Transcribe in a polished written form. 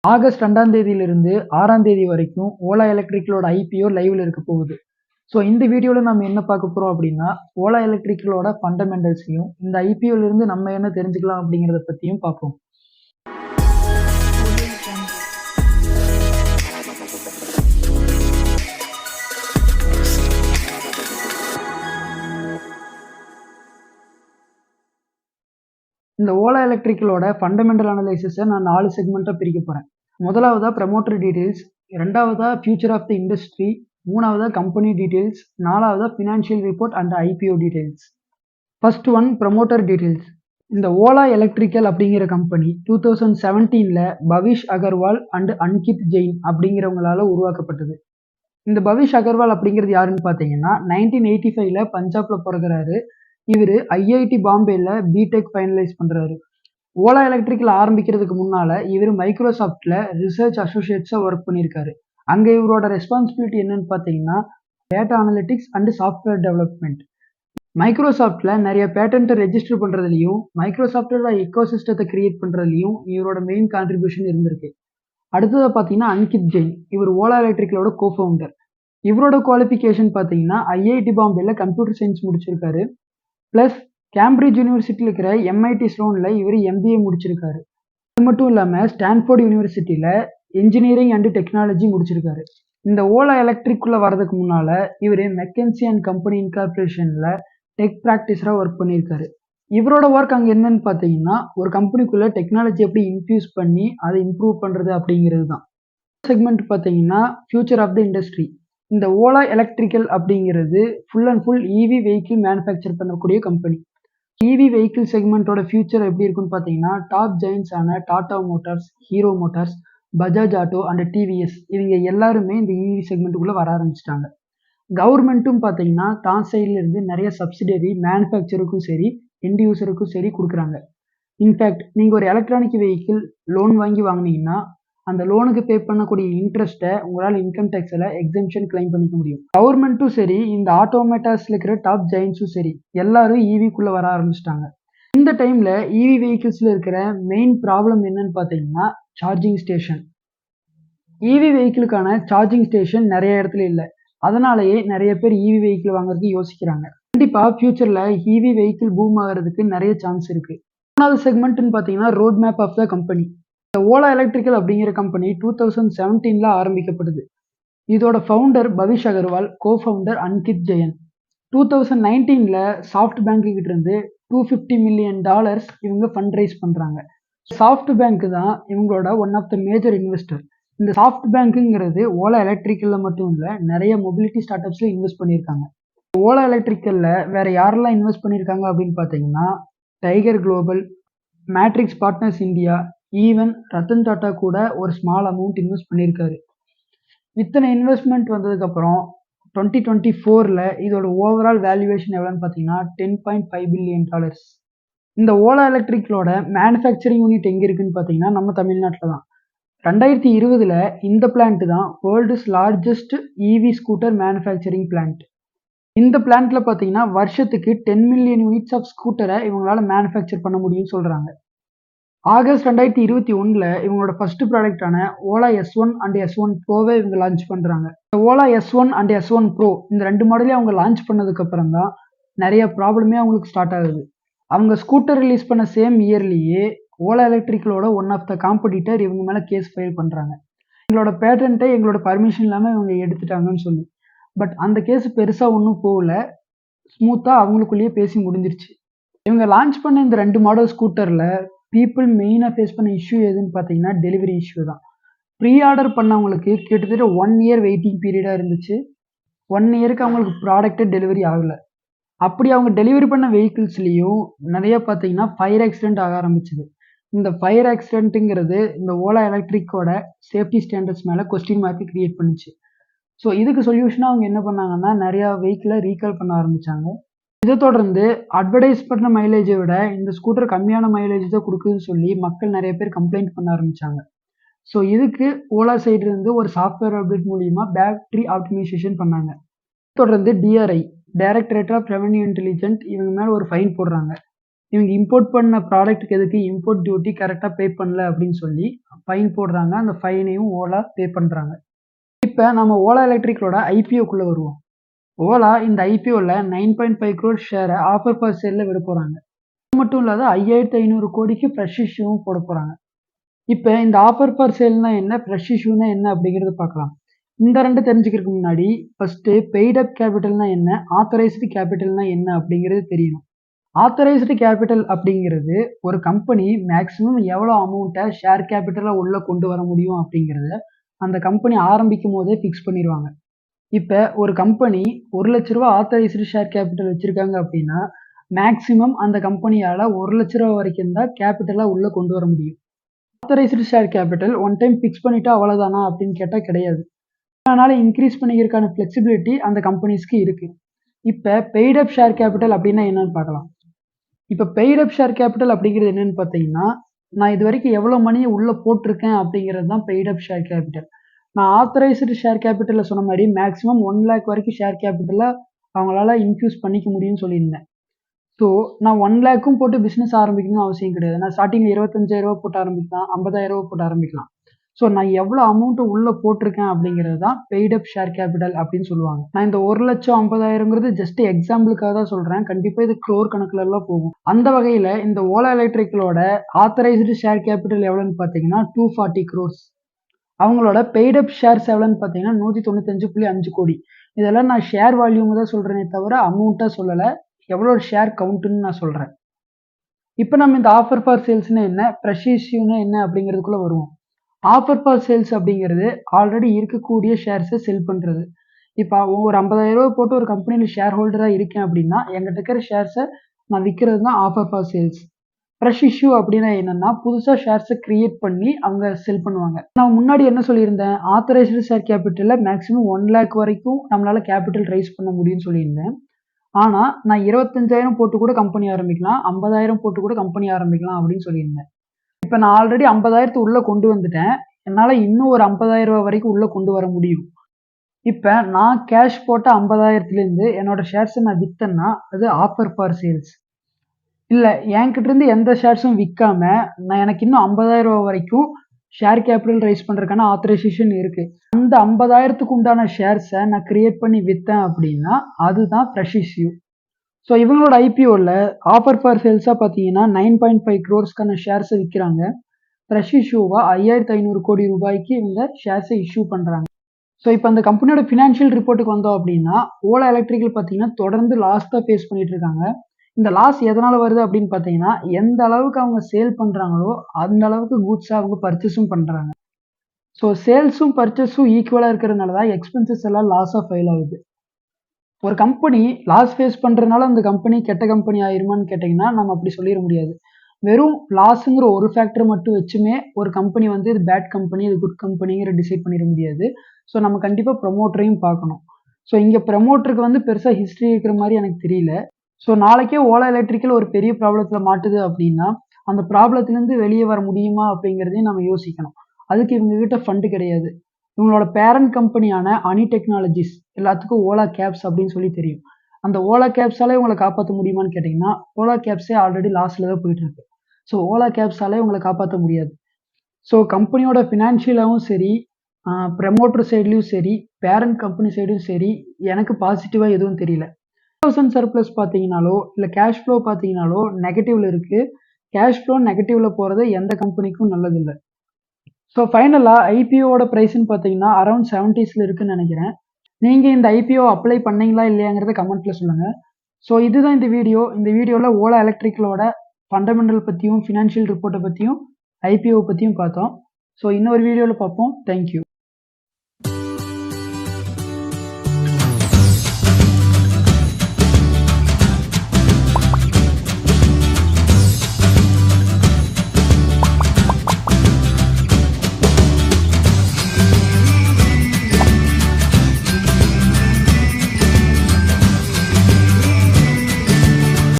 August 2ஆம் தேதியிலிருந்து 6ஆம் தேதி வரைக்கும் ஓலா எலக்ட்ரிக்கலோட ஐபிஓ லைவ்ல இருக்க போகுது. ஸோ இந்த வீடியோல நம்ம என்ன பார்க்க போறோம் அப்படின்னா, ஓலா எலக்ட்ரிக்கலோட ஃபண்டமெண்டல்ஸையும், இந்த ஐபிஓல இருந்து நம்ம என்ன தெரிஞ்சுக்கலாம் அப்படிங்கிறத பத்தியும் பார்ப்போம். இந்த ஓலா எலக்ட்ரிக்கலோட ஃபண்டமெண்டல் அனலைசிஸை நான் 4 செக்மெண்ட்டா பிரிக்க போறேன். முதலாவதா ப்ரமோட்டர் டீடைல்ஸ், இரண்டாவதா ஃபியூச்சர் ஆஃப் த இண்டஸ்ட்ரி, மூணாவதா கம்பெனி டீடைல்ஸ், நாலாவதா financial report and IPO details. First one promoter details. இந்த ஓலா எலக்ட்ரிக்கல் அப்படிங்கிற கம்பெனி 2017ல பவிஷ் அகர்வால் அண்ட் அன்கித் ஜெயின் அப்படிங்கிறவங்களால உருவாக்கப்பட்டது. இந்த பவிஷ் அகர்வால் அப்படிங்கிறது யாருன்னு பார்த்தீங்கன்னா 1985ல பஞ்சாப்ல பிறகுறாரு. இவர் ஐஐடி பாம்பேல பிடெக் ஃபைனலைஸ் பண்றாரு. ஓலா எலக்ட்ரிக்கல் ஆரம்பிக்கிறதுக்கு முன்னால இவர் மைக்ரோசாஃப்ட்ல ரிசர்ச் அசோசியேட்ஸா ஒர்க் பண்ணியிருக்காரு. அங்க இவரோட ரெஸ்பான்சிபிலிட்டி என்னன்னு பார்த்தீங்கன்னா data analytics and software development. மைக்ரோசாஃப்ட்ல நிறைய பேட்டன்ட்டை ரெஜிஸ்டர் பண்றதுலையும் மைக்ரோசாஃப்டோட எக்கோசிஸ்டத்தை கிரியேட் பண்றதுலையும் இவரோட மெயின் கான்ட்ரிபியூஷன் இருந்திருக்கு. அடுத்ததை பார்த்தீங்கன்னா அன்கித் ஜெயின். இவர் ஓலா எலக்ட்ரிக்கலோட கோஃபவுண்டர். இவரோட குவாலிஃபிகேஷன் பார்த்தீங்கன்னா ஐஐடி பாம்பேல கம்ப்யூட்டர் சயின்ஸ் முடிச்சிருக்காரு. ப்ளஸ் கேம்பிரிட்ஜ் யூனிவர்சிட்டியில் இருக்கிற எம்ஐடி ஸ்லோனில் இவர் எம்பிஏ முடிச்சிருக்காரு. அது மட்டும் இல்லாமல் ஸ்டான்ஃபோர்ட் யூனிவர்சிட்டியில் இன்ஜினியரிங் அண்ட் டெக்னாலஜி முடிச்சிருக்காரு. இந்த ஓலா எலக்ட்ரிக்குள்ள வரதுக்கு முன்னால இவர் மெக்கன்சி அண்ட் கம்பெனி இன்கார்பரேஷன்ல டெக் ப்ராக்டிஸராக ஒர்க் பண்ணியிருக்காரு. இவரோட ஒர்க் அங்கே என்னன்னு பார்த்தீங்கன்னா ஒரு கம்பெனிக்குள்ள டெக்னாலஜி எப்படி இன்ஃபியூஸ் பண்ணி அதை இம்ப்ரூவ் பண்ணுறது அப்படிங்கிறது தான். செக்மெண்ட் பார்த்தீங்கன்னா ஃபியூச்சர் ஆஃப் த இண்டஸ்ட்ரி. இந்த ஓலா எலக்ட்ரிக்கல் அப்படிங்கிறது full and full EV vehicle manufacture பண்ணக்கூடிய கம்பெனி. இவி வெஹிக்கிள் செக்மெண்ட்டோட ஃபியூச்சர் எப்படி இருக்குன்னு பார்த்தீங்கன்னா டாப் ஜெயின்ஸான Tata Motors, Hero Motors, Bajaj auto and TVS இவங்க எல்லாருமே இந்த இவி செக்மெண்ட்டுக்குள்ளே வர ஆரம்பிச்சிட்டாங்க. கவர்மெண்ட்டும் பார்த்தீங்கன்னா தான் சைடில் இருந்து நிறைய சப்சிடரி மேனுஃபேக்சருக்கும் சரி எண்ட் யூசருக்கும் சரி கொடுக்குறாங்க. இன்ஃபேக்ட் நீங்கள் ஒரு எலக்ட்ரானிக் வெஹிக்கிள் லோன் வாங்கினீங்கன்னா அந்த லோனுக்கு பே பண்ணக்கூடிய இன்ட்ரெஸ்ட்டை உங்களால் இன்கம் டேக்ஸில் எக்ஸம்ஷன் கிளைம் பண்ணிக்க முடியும். கவர்மெண்ட்டும் சரி இந்த ஆட்டோமேட்டாஸில் இருக்கிற டாப் ஜெயின்ஸும் சரி எல்லாரும் இவிக்குள்ளே வர ஆரம்பிச்சிட்டாங்க. இந்த டைமில் இவி வெஹிக்கிள்ஸில் இருக்கிற மெயின் ப்ராப்ளம் என்னன்னு பார்த்தீங்கன்னா சார்ஜிங் ஸ்டேஷன். இவி வெஹிக்கிளுக்கான சார்ஜிங் ஸ்டேஷன் நிறைய இடத்துல இல்லை. அதனாலேயே நிறைய பேர் இவி வெஹிக்கிள் வாங்குறதுக்கு யோசிக்கிறாங்க. கண்டிப்பாக ஃபியூச்சரில் இவி வெஹிக்கிள் பூம் ஆகிறதுக்கு நிறைய சான்ஸ் இருக்குது. மூணாவது செக்மெண்ட்னு பார்த்தீங்கன்னா road map of the company. இந்த ஓலா எலக்ட்ரிக்கல் அப்படிங்கிற கம்பெனி 2017ல ஆரம்பிக்கப்படுது. இதோட ஃபவுண்டர் பவிஷ் அகர்வால், கோஃபவுண்டர் அன்கித் ஜெயின். 2019ல சாஃப்ட் பேங்க் கிட்ட இருந்து $250 மில்லியன் இவங்க ஃபண்ட் ரைஸ் பண்றாங்க. சாஃப்ட் பேங்க் தான் இவங்களோட one of the major investor. இந்த சாஃப்ட் பேங்க்குங்கிறது ஓலா எலக்ட்ரிக்கல்ல மட்டும் இல்லை நிறைய மொபிலிட்டி ஸ்டார்ட் அப்ஸ்ல இன்வெஸ்ட் பண்ணியிருக்காங்க. ஓலா எலக்ட்ரிக்கல்ல வேற யாரெல்லாம் இன்வெஸ்ட் பண்ணியிருக்காங்க அப்படின்னு பார்த்தீங்கன்னா Tiger Global, Matrix Partners India, even Ratan Tata கூட ஒரு ஸ்மால் அமௌண்ட் இன்வெஸ்ட் பண்ணியிருக்காரு. இத்தனை இன்வெஸ்ட்மெண்ட் வந்ததுக்கப்புறம் 2024ல இதோட ஓவரால் வேல்யூவேஷன் எவ்வளோன்னு பார்த்தீங்கன்னா $10.5 பில்லியன். இந்த ஓலா எலக்ட்ரிக்கலோட மேனுஃபேக்சரிங் யூனிட் எங்கே இருக்குன்னு பார்த்தீங்கன்னா நம்ம தமிழ்நாட்டில் தான். 2020ல இந்த பிளான்ட் தான் world's largest EV scooter manufacturing plant. இந்த பிளான்ட்ல பார்த்தீங்கன்னா வருஷத்துக்கு 10 மில்லியன் யூனிட்ஸ் ஆஃப் ஸ்கூட்டரை இவங்களால மேனுஃபேக்சர் பண்ண முடியும்னு சொல்கிறாங்க. ஆகஸ்ட் 2021ல இவங்களோட ஃபர்ஸ்ட் ப்ராடக்டான ஓலா S1 அண்ட் S1 ப்ரோவை இவங்க லான்ச் பண்ணுறாங்க. இந்த ஓலா S1 அண்ட் S1 ப்ரோ இந்த ரெண்டு மாடலையும் அவங்க லான்ச் பண்ணதுக்கப்புறம் தான் நிறைய ப்ராப்ளமே அவங்களுக்கு ஸ்டார்ட் ஆகுது. அவங்க ஸ்கூட்டர் ரிலீஸ் பண்ண சேம் இயர்லேயே ஓலா எலக்ட்ரிக்கலோட ஒன் ஆஃப் த காம்படிட்டர் இவங்க மேலே கேஸ் ஃபைல் பண்ணுறாங்க. எங்களோட பேட்டன்ட்டை எங்களோட பர்மிஷன் இல்லாமல் இவங்க எடுத்துட்டாங்கன்னு சொல்லி. பட் அந்த கேஸ் பெருசாக ஒன்றும் போகல, ஸ்மூத்தாக அவங்களுக்குள்ளேயே பேசி முடிஞ்சிருச்சு. இவங்க லான்ச் பண்ண இந்த ரெண்டு மாடல் ஸ்கூட்டரில் பீப்புள் மெயினாக ஃபேஸ் பண்ண இஷ்யூ எதுன்னு பார்த்தீங்கன்னா டெலிவரி இஷ்யூ தான். ப்ரீ ஆர்டர் பண்ணவங்களுக்கு கிட்டத்தட்ட 1 இயர் வெயிட்டிங் பீரியடாக இருந்துச்சு. 1 இயருக்கு அவங்களுக்கு ப்ராடக்ட்டே டெலிவரி ஆகலை. அப்படி அவங்க டெலிவரி பண்ண வெஹிக்கிள்ஸ்லேயும் நிறைய பார்த்தீங்கன்னா ஃபயர் ஆக்சிடென்ட் ஆக ஆரம்பிச்சுது. இந்த ஃபயர் ஆக்சிடென்ட்டுங்கிறது இந்த ஓலா எலக்ட்ரிக்கோட சேஃப்டி ஸ்டாண்டர்ட்ஸ் மேலே கொஸ்டின் மார்க் கிரியேட் பண்ணுச்சு. ஸோ இதுக்கு சொல்யூஷனாக அவங்க என்ன பண்ணாங்கன்னா நிறையா வெஹிக்கிளை ரீகால் பண்ண ஆரம்பித்தாங்க. இதை தொடர்ந்து அட்வர்டைஸ் பண்ண மைலேஜை விட இந்த ஸ்கூட்டர் கம்மியான மைலேஜ் தான் கொடுக்குதுன்னு சொல்லி மக்கள் நிறைய பேர் கம்ப்ளைண்ட் பண்ண ஆரம்பித்தாங்க. ஸோ இதுக்கு ஓலா சைடு இருந்து ஒரு சாஃப்ட்வேர் அப்டேட் மூலிமா பேட்டரி ஆப்டிமைசேஷன் பண்ணாங்க. தொடர்ந்து DRI directorate of revenue intelligent இவங்க மேலே ஒரு ஃபைன் போடுறாங்க. இவங்க இம்போர்ட் பண்ண ப்ராடக்ட்டுக்கு எதுக்கு இம்போர்ட் டியூட்டி கரெக்டாக பே பண்ணல அப்படின்னு சொல்லி ஃபைன் போடுறாங்க. அந்த ஃபைனையும் ஓலா பே பண்ணுறாங்க. இப்போ நம்ம ஓலா எலக்ட்ரிக்கலோட ஐபிஓக்குள்ளே வருவோம். ஓலா இந்த ஐபிஓவில் 9.5 crore ஷேரை ஆஃபர் ஃபார் சேலில் விட போகிறாங்க. அது மட்டும் இல்லாத 5500 கோடிக்கு ஃப்ரெஷ் இஷ்யூவும் போட போகிறாங்க. இப்போ இந்த ஆஃபர் ஃபார் சேல்னா என்ன, ஃப்ரெஷ் இஷ்யூனா என்ன அப்படிங்கிறத பார்க்கலாம். இந்த ரெண்டு தெரிஞ்சுக்கிறதுக்கு முன்னாடி ஃபர்ஸ்ட்டு பெய்ட் அப் கேபிட்டல்னா என்ன, ஆத்தரைஸ்டு கேபிட்டல்னா என்ன அப்படிங்கிறது தெரியணும். ஆத்தரைஸ்டு கேபிட்டல் அப்படிங்கிறது ஒரு கம்பெனி மேக்ஸிமம் எவ்வளோ அமௌண்ட்டை ஷேர் கேபிட்டலாக உள்ளே கொண்டு வர முடியும் அப்படிங்கிறத அந்த கம்பெனி ஆரம்பிக்கும் போதே ஃபிக்ஸ் பண்ணிடுவாங்க. இப்போ ஒரு கம்பெனி ₹1,00,000 ஆத்தரைஸ்டு ஷேர் கேபிட்டல் வச்சுருக்காங்க அப்படின்னா மேக்ஸிமம் அந்த கம்பெனியால் ₹1,00,000 வரைக்கும் தான் கேபிட்டலாக உள்ளே கொண்டு வர முடியும். Authorised share capital one time fix பண்ணிட்டா அவ்வளோதானா அப்படின்னு கேட்டால் கிடையாது. அதனால இன்க்ரீஸ் பண்ணிக்கிறதுக்கான ஃப்ளெக்சிபிலிட்டி அந்த கம்பெனிஸ்க்கு இருக்குது. இப்போ பெய்ட் அப் ஷேர் கேபிட்டல் அப்படின்னா என்னன்னு பார்க்கலாம். இப்போ பெய்ட் அப் ஷேர் கேபிட்டல் அப்படிங்கிறது என்னன்னு பார்த்தீங்கன்னா, நான் இது வரைக்கும் எவ்வளோ மணியை உள்ளே போட்டிருக்கேன் அப்படிங்கிறது தான் பெய்ட் அப் ஷேர் கேபிட்டல். நான் ஆத்தரைஸ்டு ஷேர் கேபிட்டலில் சொன்ன மாதிரி மேக்ஸிமம் 1 lakh வரைக்கும் ஷேர் கேபிட்டலை அவங்களால இன்ஃப்யூஸ் பண்ணிக்க முடியும்னு சொல்லியிருந்தேன். ஸோ நான் 1 lakhம் போட்டு பிஸ்னஸ் ஆரம்பிக்கணும்னு அவசியம் கிடையாது. நான் ஸ்டார்டிங்கில் ₹25,000 போட்டு ஆரம்பிக்கலாம், ₹50,000 போட்டு ஆரம்பிக்கலாம். ஸோ நான் எவ்வளோ அமௌண்ட்டு உள்ளே போட்டிருக்கேன் அப்படிங்கிறது தான் பெய்ட் அப் ஷேர் கேபிட்டல் அப்படின்னு சொல்லுவாங்க. நான் இந்த 1,50,000ங்கிறது ஜஸ்ட் எக்ஸாம்பிளுக்காக தான் சொல்கிறேன். கண்டிப்பாக இது க்ரோர் கணக்குலலாம் போகும். அந்த வகையில் இந்த ஓலா எலக்ட்ரிக்கலோட ஆத்தரைஸ்டு ஷேர் கேபிட்டல் எவ்வளோன்னு பார்த்தீங்கன்னா 240 crores. அவங்களோட பெய்ட் அப் ஷேர்ஸ் எவ்வளோன்னு பார்த்தீங்கன்னா 195.5 கோடி. இதெல்லாம் நான் ஷேர் வால்யூம் தான் சொல்கிறேனே தவிர அமௌண்ட்டாக சொல்லலை. எவ்வளோ ஷேர் கவுண்ட்டுன்னு நான் சொல்கிறேன். இப்போ நம்ம இந்த ஆஃபர் ஃபார் சேல்ஸ்னா என்ன, ஃப்ரெஷ் இஷ்யூனா என்ன அப்படிங்கிறதுக்குள்ளே வருவோம். ஆஃபர் ஃபார் சேல்ஸ் அப்படிங்கிறது ஆல்ரெடி இருக்கக்கூடிய ஷேர்ஸை செல் பண்ணுறது. இப்போ ஒரு ₹50,000 போட்டு ஒரு கம்பெனியில் ஷேர் ஹோல்டராக இருக்கேன் அப்படின்னா என்கிட்ட இருக்கிற ஷேர்ஸை நான் விற்கிறது தான் offer for sales. Fresh issue அப்படின்னா என்னென்னா புதுசாக ஷேர்ஸை க்ரியேட் பண்ணி அவங்க செல் பண்ணுவாங்க. நான் முன்னாடி என்ன சொல்லியிருந்தேன், ஆத்தரைஸ்டு ஷேர் கேபிட்டலில் மேக்ஸிமம் 1 lakh வரைக்கும் நம்மளால் கேபிட்டல் ரைஸ் பண்ண முடியும்னு சொல்லியிருந்தேன். ஆனால் நான் 25,000 போட்டு கூட கம்பெனி ஆரம்பிக்கலாம், 50,000 போட்டு கூட கம்பெனி ஆரம்பிக்கலாம் அப்படின்னு சொல்லியிருந்தேன். இப்போ நான் ஆல்ரெடி 50,000 உள்ளே கொண்டு வந்துட்டேன். என்னால் இன்னும் ஒரு ₹50,000 வரைக்கும் உள்ளே கொண்டு வர முடியும். இப்போ நான் கேஷ் போட்ட 50,000லேருந்து என்னோட ஷேர்ஸை நான் விற்றேன்னா அது ஆஃபர் ஃபார் சேல்ஸ். இல்லை என்கிட்டேருந்து எந்த ஷேர்ஸும் விற்காம நான் எனக்கு இன்னும் 50,000 வரைக்கும் ஷேர் கேபிட்டல் ரைஸ் பண்ணுறதுக்கான ஆத்தரைசேஷன் இருக்குது. அந்த 50,000க்கு உண்டான ஷேர்ஸை நான் கிரியேட் பண்ணி விற்றேன் அப்படின்னா அதுதான் ஃப்ரெஷ் இஷ்யூ. ஸோ இவங்களோட ஐபிஓவில் ஆஃபர் ஃபார் சேல்ஸாக பார்த்தீங்கன்னா 9.5 crores ஷேர்ஸை விற்கிறாங்க. ஃப்ரெஷ் இஷ்யூவாக 5,500 கோடி ரூபாய்க்கு இவங்க ஷேர்ஸை இஷ்யூ பண்ணுறாங்க. ஸோ இப்போ அந்த கம்பெனியோட ஃபினான்ஷியல் ரிப்போர்ட்டுக்கு வந்தோம் அப்படின்னா ஓலா எலக்ட்ரிக்கல் பார்த்தீங்கன்னா தொடர்ந்து லாஸ் தான் ஃபேஸ் பண்ணிட்டு இருக்காங்க. இந்த லாஸ் எதனால் வருது அப்படின்னு பார்த்தீங்கன்னா எந்த அளவுக்கு அவங்க சேல் பண்ணுறாங்களோ அந்த அளவுக்கு கூட்ஸை அவங்க பர்ச்சேஸும் பண்ணுறாங்க. ஸோ சேல்ஸும் பர்ச்சேஸும் ஈக்குவலாக இருக்கிறதுனால தான் எக்ஸ்பென்சஸ் எல்லாம் லாஸாக ஃபெயில் ஆகுது. ஒரு கம்பெனி லாஸ் ஃபேஸ் பண்ணுறதுனால அந்த கம்பெனி கெட்ட கம்பெனி ஆயிருமான்னு கேட்டிங்கன்னா நம்ம அப்படி சொல்லிட முடியாது. வெறும் லாஸுங்கிற ஒரு ஃபேக்டர் மட்டும் வச்சுமே ஒரு கம்பெனி வந்து இது பேட் கம்பெனி, இது குட் கம்பெனிங்கிற டிசைட் பண்ணிட முடியாது. ஸோ நம்ம கண்டிப்பாக ப்ரமோட்டரையும் பார்க்கணும். ஸோ இங்கே ப்ரமோட்டருக்கு வந்து பெருசாக ஹிஸ்ட்ரி இருக்கிற மாதிரி எனக்கு தெரியல. ஸோ நாளைக்கே ஓலா எலக்ட்ரிக்கல் ஒரு பெரிய ப்ராப்ளத்தில் மாட்டுது அப்படின்னா அந்த ப்ராப்ளத்துலேருந்து வெளியே வர முடியுமா அப்படிங்கிறதையும் நம்ம யோசிக்கணும். அதுக்கு இவங்ககிட்ட ஃபண்டு கிடையாது. இவங்களோட பேரண்ட் கம்பெனியான அனி டெக்னாலஜிஸ் எல்லாத்துக்கும் ஓலா கேப்ஸ் அப்படின்னு சொல்லி தெரியும். அந்த ஓலா கேப்ஸாலே இவங்களை காப்பாற்ற முடியுமான்னு கேட்டிங்கன்னா ஓலா கேப்ஸே ஆல்ரெடி லாஸில் தான் போயிட்டுருக்கு. ஸோ ஓலா கேப்ஸாலே இவங்களை காப்பாற்ற முடியாது. ஸோ கம்பெனியோட ஃபினான்ஷியலாகவும் சரி, ப்ரமோட்டர் சைட்லேயும் சரி, பேரண்ட் கம்பெனி சைடும் சரி எனக்கு பாசிட்டிவாக எதுவும் தெரியல. 1000 சர்ப்ளஸ் பார்த்தீங்கனாலோ இல்லை கேஷ் ஃப்ளோ பார்த்தீங்கனாலோ நெகட்டிவில் இருக்குது. கேஷ் ஃப்ளோ நெகட்டிவில் போகிறது எந்த கம்பெனிக்கும் நல்லதில்லை. ஸோ ஃபைனலாக ஐபிஓட ப்ரைஸ்ன்னு பார்த்தீங்கன்னா அரௌண்ட் 70s இருக்குன்னு நினைக்கிறேன். நீங்கள் இந்த ஐபிஓ அப்ளை பண்ணீங்களா இல்லையாங்கிறத கமெண்ட்டில் சொல்லுங்கள். ஸோ இதுதான் இந்த வீடியோ. இந்த வீடியோவில் ஓலா எலக்ட்ரிக்கலோட ஃபண்டமெண்டல் பற்றியும் ஃபினான்ஷியல் ரிப்போர்ட்டை பற்றியும் ஐபிஓ பற்றியும் பார்த்தோம். ஸோ இன்னொரு வீடியோவில் பார்ப்போம். தேங்க்யூ.